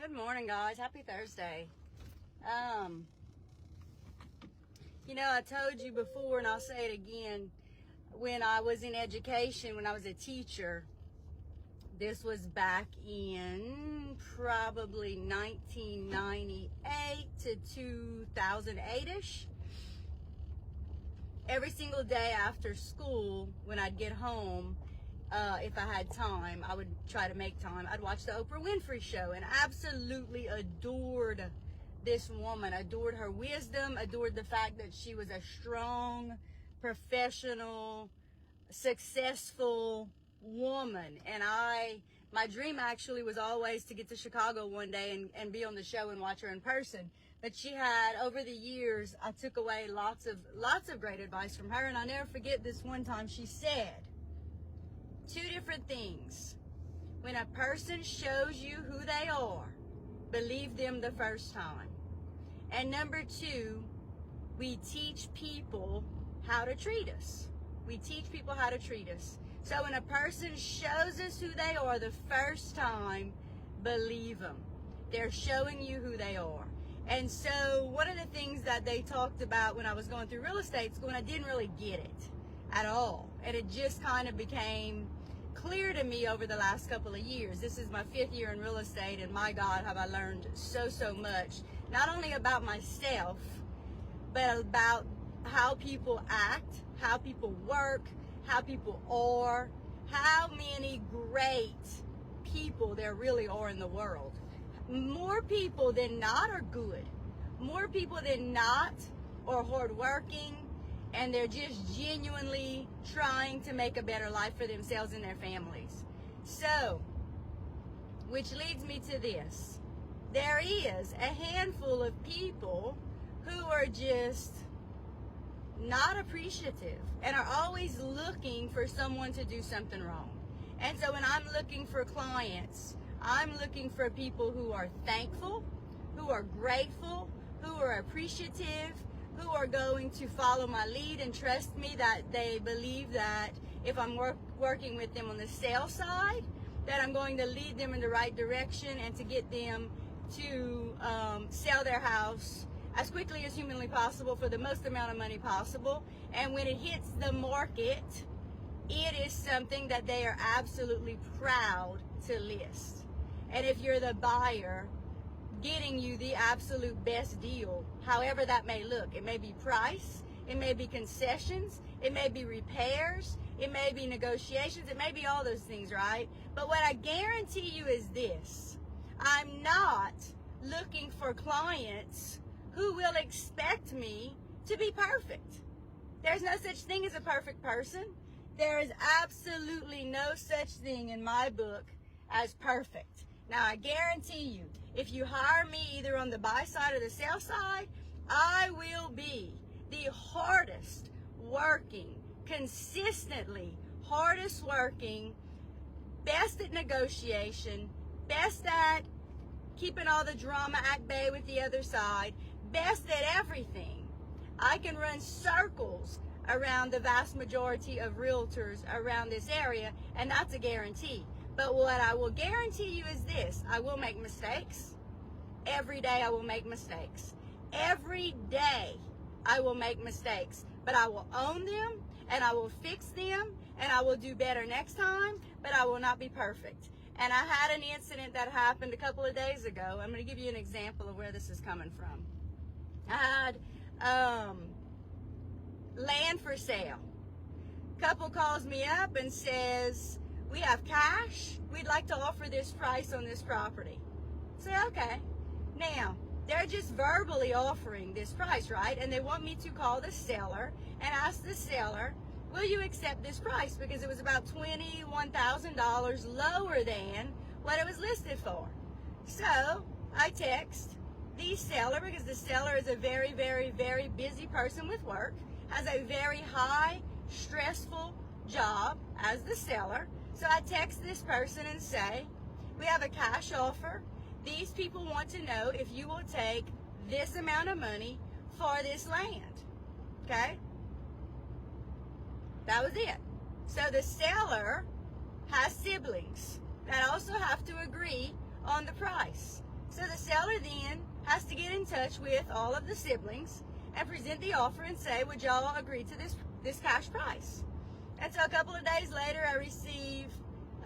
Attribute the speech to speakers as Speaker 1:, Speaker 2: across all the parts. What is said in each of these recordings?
Speaker 1: Good morning, guys. Happy Thursday. I told you before, and I'll say it again, when I was in education, when I was a teacher, this was back in probably 1998 to 2008-ish. Every single day after school, when I'd get home, if I had time, I would try to make time. I'd watch the Oprah Winfrey Show and absolutely adored this woman, adored her wisdom, adored the fact that she was a strong, professional, successful woman. And my dream actually was always to get to Chicago one day and be on the show and watch her in person. But she had, over the years, I took away lots of great advice from her. And I'll never forget this one time she said two different things. When a person shows you who they are, believe them the first time. And number two, we teach people how to treat us. We teach people how to treat us. So when a person shows us who they are the first time, believe them. They're showing you who they are. And so one of the things that they talked about when I was going through real estate school, and I didn't really get it at all. And it just kind of became clear to me over the last couple of years. This is my 5th year in real estate, and my God, have I learned so much, not only about myself, but about how people act, how people work, how people are, how many great people there really are in the world. More people than not are good. More people than not are hardworking, and they're just genuinely trying to make a better life for themselves and their families. So, which leads me to this. There is a handful of people who are just not appreciative and are always looking for someone to do something wrong. And so when I'm looking for clients, I'm looking for people who are thankful, who are grateful, who are appreciative, who are going to follow my lead and trust me, that they believe that if I'm working with them on the sales side, that I'm going to lead them in the right direction and to get them to sell their house as quickly as humanly possible for the most amount of money possible. And when it hits the market, it is something that they are absolutely proud to list. And if you're the buyer, getting you the absolute best deal, however that may look. It may be price, it may be concessions, it may be repairs, it may be negotiations, it may be all those things, right? But what I guarantee you is this: I'm not looking for clients who will expect me to be perfect. There's no such thing as a perfect person. There is absolutely no such thing in my book as perfect. Now, I guarantee you, if you hire me either on the buy side or the sell side, I will be the hardest working, consistently hardest working, best at negotiation, best at keeping all the drama at bay with the other side, best at everything. I can run circles around the vast majority of realtors around this area, and that's a guarantee. But what I will guarantee you is this: I will make mistakes. Every day I will make mistakes. Every day I will make mistakes. But I will own them, and I will fix them, and I will do better next time, but I will not be perfect. And I had an incident that happened a couple of days ago. I'm going to give you an example of where this is coming from. I had land for sale. Couple calls me up and says, "We have cash. We'd like to offer this price on this property." Say, okay. Now, they're just verbally offering this price, right? And they want me to call the seller and ask the seller, will you accept this price? Because it was about $21,000 lower than what it was listed for. So I text the seller, because the seller is a very, very, very busy person with work, has a very high, stressful job as the seller. So I text this person and say, we have a cash offer. These people want to know if you will take this amount of money for this land. Okay? That was it. So the seller has siblings that also have to agree on the price. So the seller then has to get in touch with all of the siblings and present the offer and say, would y'all agree to this cash price? And so a couple of days later, I receive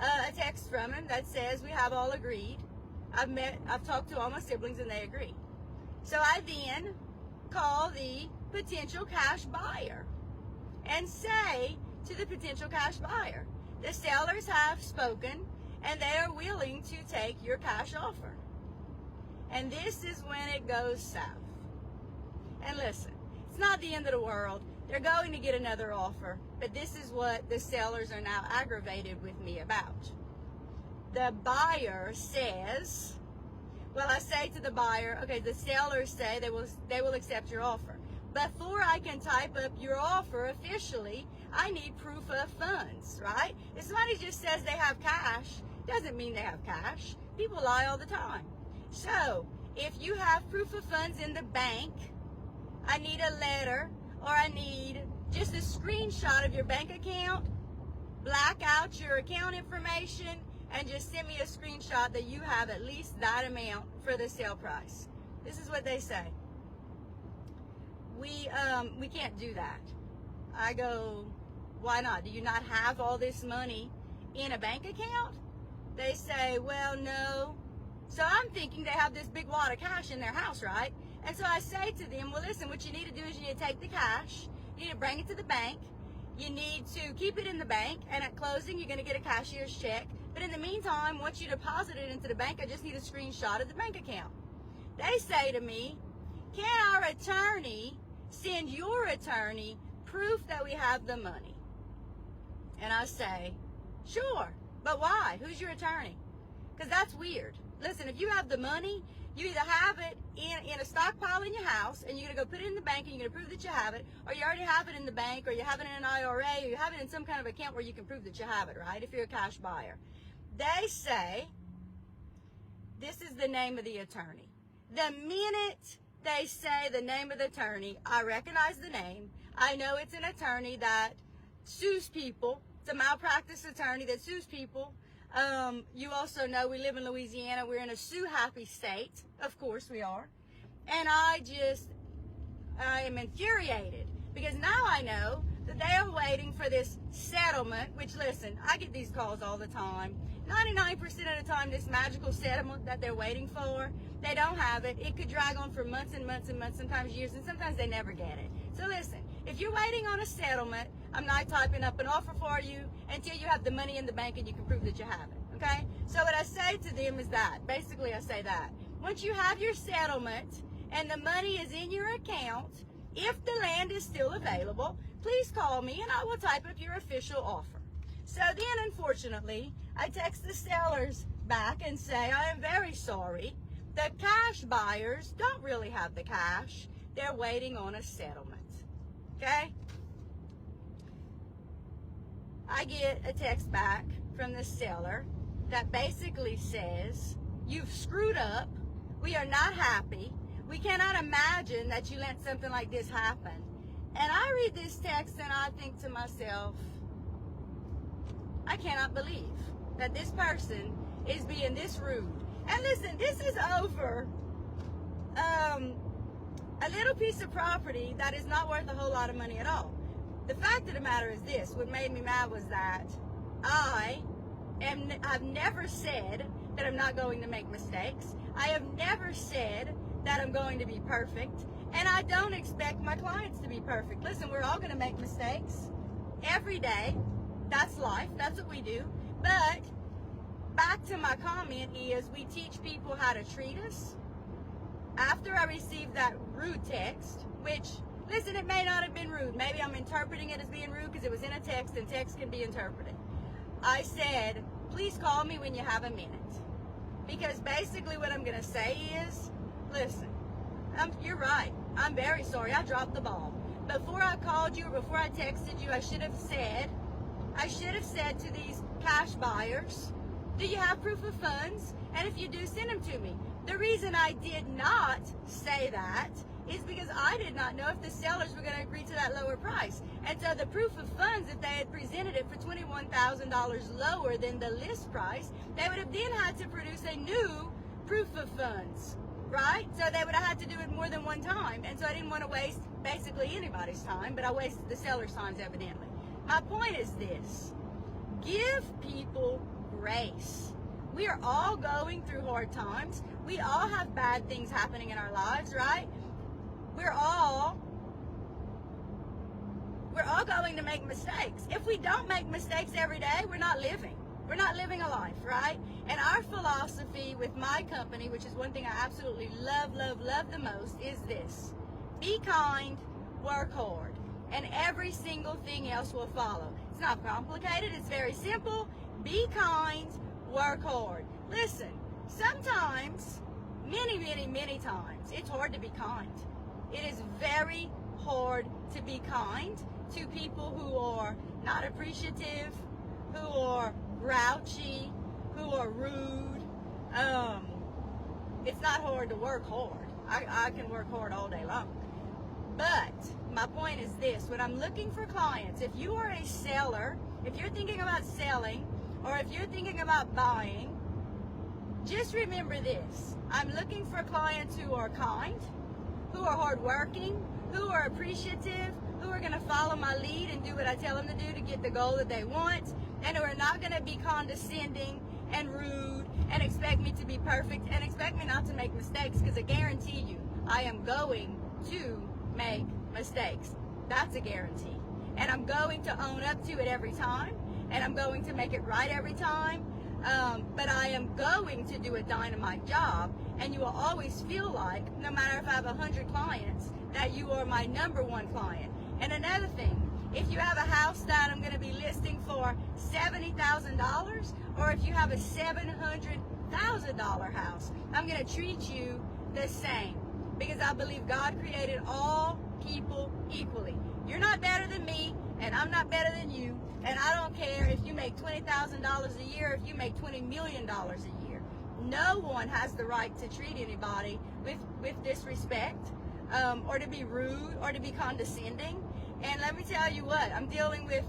Speaker 1: a text from him that says we have all agreed. I've talked to all my siblings and they agree. So I then call the potential cash buyer and say to the potential cash buyer, the sellers have spoken and they are willing to take your cash offer. And this is when it goes south. And listen, it's not the end of the world. They're going to get another offer, but this is what the sellers are now aggravated with me about. The buyer says, well, I say to the buyer, okay, the sellers say they will accept your offer. Before I can type up your offer officially, I need proof of funds, right? If somebody just says they have cash, doesn't mean they have cash. People lie all the time. So, if you have proof of funds in the bank, I need a letter, or I need just a screenshot of your bank account, black out your account information, and just send me a screenshot that you have at least that amount for the sale price. This is what they say. We can't do that. I go, why not? Do you not have all this money in a bank account? They say, well, no. So I'm thinking they have this big wad of cash in their house, right? And so I say to them, well, listen, what you need to do is you need to take the cash, you need to bring it to the bank, you need to keep it in the bank, and at closing, you're going to get a cashier's check. But in the meantime, once you deposit it into the bank, I just need a screenshot of the bank account. They say to me, can our attorney send your attorney proof that we have the money? And I say, sure, but why? Who's your attorney? Because that's weird. Listen, if you have the money, you either have it in a stockpile in your house, and you're going to go put it in the bank, and you're going to prove that you have it, or you already have it in the bank, or you have it in an IRA, or you have it in some kind of account where you can prove that you have it, right, if you're a cash buyer. They say, this is the name of the attorney. The minute they say the name of the attorney, I recognize the name. I know it's an attorney that sues people. It's a malpractice attorney that sues people. You also know we live in Louisiana. We're in a sue-happy state. Of course we are. And I am infuriated because now I know that they are waiting for this settlement, which, listen, I get these calls all the time. 99% of the time, this magical settlement that they're waiting for, they don't have it. It could drag on for months and months and months, sometimes years, and sometimes they never get it. So listen, if you're waiting on a settlement, I'm not typing up an offer for you until you have the money in the bank and you can prove that you have it, okay? So what I say to them is that, basically I say that. Once you have your settlement and the money is in your account, if the land is still available, please call me and I will type up your official offer. So then, unfortunately, I text the sellers back and say, I am very sorry. The cash buyers don't really have the cash. They're waiting on a settlement. Okay? I get a text back from the seller that basically says, you've screwed up. We are not happy. We cannot imagine that you let something like this happen. And I read this text and I think to myself, I cannot believe that this person is being this rude. And listen, this is over a little piece of property that is not worth a whole lot of money at all. The fact of the matter is this, what made me mad was that I've never said that I'm not going to make mistakes. I have never said that I'm going to be perfect. And I don't expect my clients to be perfect. Listen, we're all going to make mistakes every day. That's life. That's what we do. But back to my comment is we teach people how to treat us. After I received that rude text, which, listen, it may not have been rude. Maybe I'm interpreting it as being rude because it was in a text and text can be interpreted. I said, please call me when you have a minute. Because basically what I'm going to say is, listen, you're right. I'm very sorry. I dropped the ball. Before I called you or before I texted you, I should have said to these cash buyers, do you have proof of funds? And if you do, send them to me. The reason I did not say that is because I did not know if the sellers were going to agree to that lower price. And so the proof of funds, if they had presented it for $21,000 lower than the list price, they would have then had to produce a new proof of funds, right? So they would have had to do it more than one time. And so I didn't want to waste basically anybody's time, but I wasted the seller's time evidently. My point is this: give people grace. We are all going through hard times. We all have bad things happening in our lives, right? We're all going to make mistakes. If we don't make mistakes every day, we're not living. We're not living a life, right? And our philosophy with my company, which is one thing I absolutely love the most, is this: be kind, work hard, and every single thing else will follow. It's not complicated. It's very simple. Be kind, work hard. Listen, sometimes, many times, it's hard to be kind. It is very hard to be kind to people who are not appreciative, who are grouchy, who are rude. It's not hard to work hard. I can work hard all day long. But my point is this: when I'm looking for clients, if you are a seller, if you're thinking about selling, or if you're thinking about buying, just remember this: I'm looking for clients who are kind, who are hardworking, who are appreciative, who are going to follow my lead and do what I tell them to do to get the goal that they want, and who are not going to be condescending and rude and expect me to be perfect and expect me not to make mistakes, because I guarantee you I am going to make mistakes. That's a guarantee. And I'm going to own up to it every time, and I'm going to make it right every time. But I am going to do a dynamite job, and you will always feel like, no matter if I have 100 clients, that you are my number one client. And another thing, if you have a house that I'm going to be listing for $70,000, or if you have a $700,000 house, I'm going to treat you the same, because I believe God created all people equally. You're not better than me, and I'm not better than you, and I don't care if you make $20,000 a year, if you make $20 million a year. No one has the right to treat anybody with disrespect, or to be rude, or to be condescending. And let me tell you what, I'm dealing with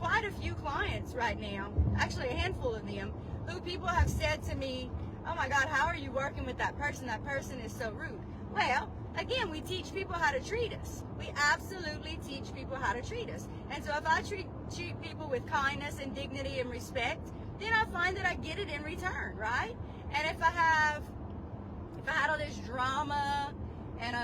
Speaker 1: quite a few clients right now, actually a handful of them, who people have said to me, oh my God, how are you working with that person? That person is so rude. Well, again, we teach people how to treat us. We absolutely teach people how to treat us. And so if I treat people with kindness and dignity and respect, then I find that I get it in return, right? And if I had all this drama and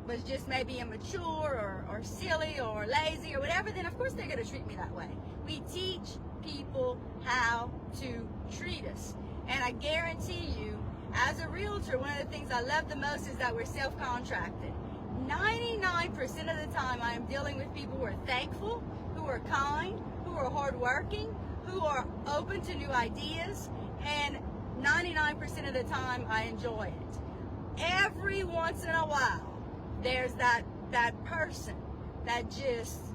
Speaker 1: was just maybe immature or silly or lazy or whatever, then of course they're going to treat me that way. We teach people how to treat us. And I guarantee you, as a realtor, one of the things I love the most is that we're self-contracted. 99% of the time I am dealing with people who are thankful, who are kind, who are hardworking, who are open to new ideas, and 99% of the time I enjoy it. Every once in a while, there's that person that just,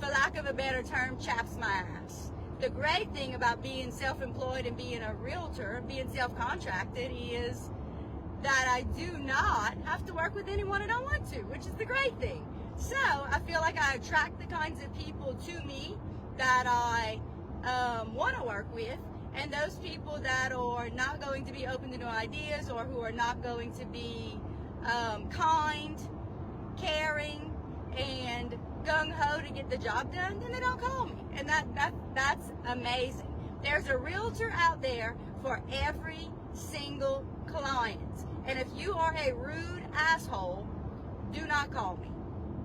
Speaker 1: for lack of a better term, chaps my ass. The great thing about being self-employed and being a realtor, being self-contracted, is that I do not have to work with anyone I don't want to, which is the great thing. So I feel like I attract the kinds of people to me that I want to work with, and those people that are not going to be open to new ideas, or who are not going to be kind, caring, and gung-ho to get the job done, then they don't call me. And that's amazing. There's a realtor out there for every single client. And if you are a rude asshole, do not call me.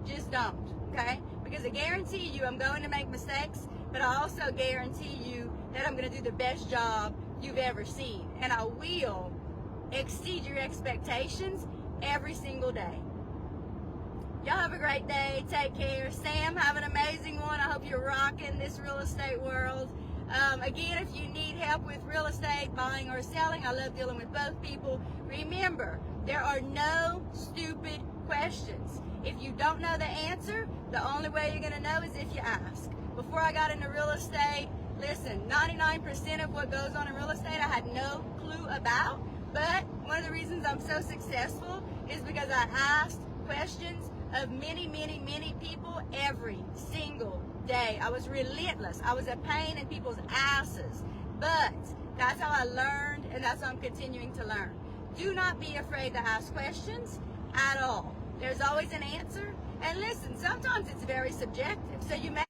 Speaker 1: Just don't, okay? Because I guarantee you I'm going to make mistakes, but I also guarantee you that I'm going to do the best job you've ever seen. And I will exceed your expectations every single day. Y'all have a great day. Take care. Sam, have an amazing one. I hope you're rocking this real estate world. Again, if you need help with real estate, buying or selling, I love dealing with both people. Remember, there are no stupid questions. If you don't know the answer, the only way you're going to know is if you ask. Before I got into real estate, listen, 99% of what goes on in real estate I had no clue about. But one of the reasons I'm so successful is because I asked questions of many people every single day. I was relentless. I was a pain in people's asses. But that's how I learned and that's what I'm continuing to learn. Do not be afraid to ask questions at all. There's always an answer. And listen, sometimes it's very subjective. So you may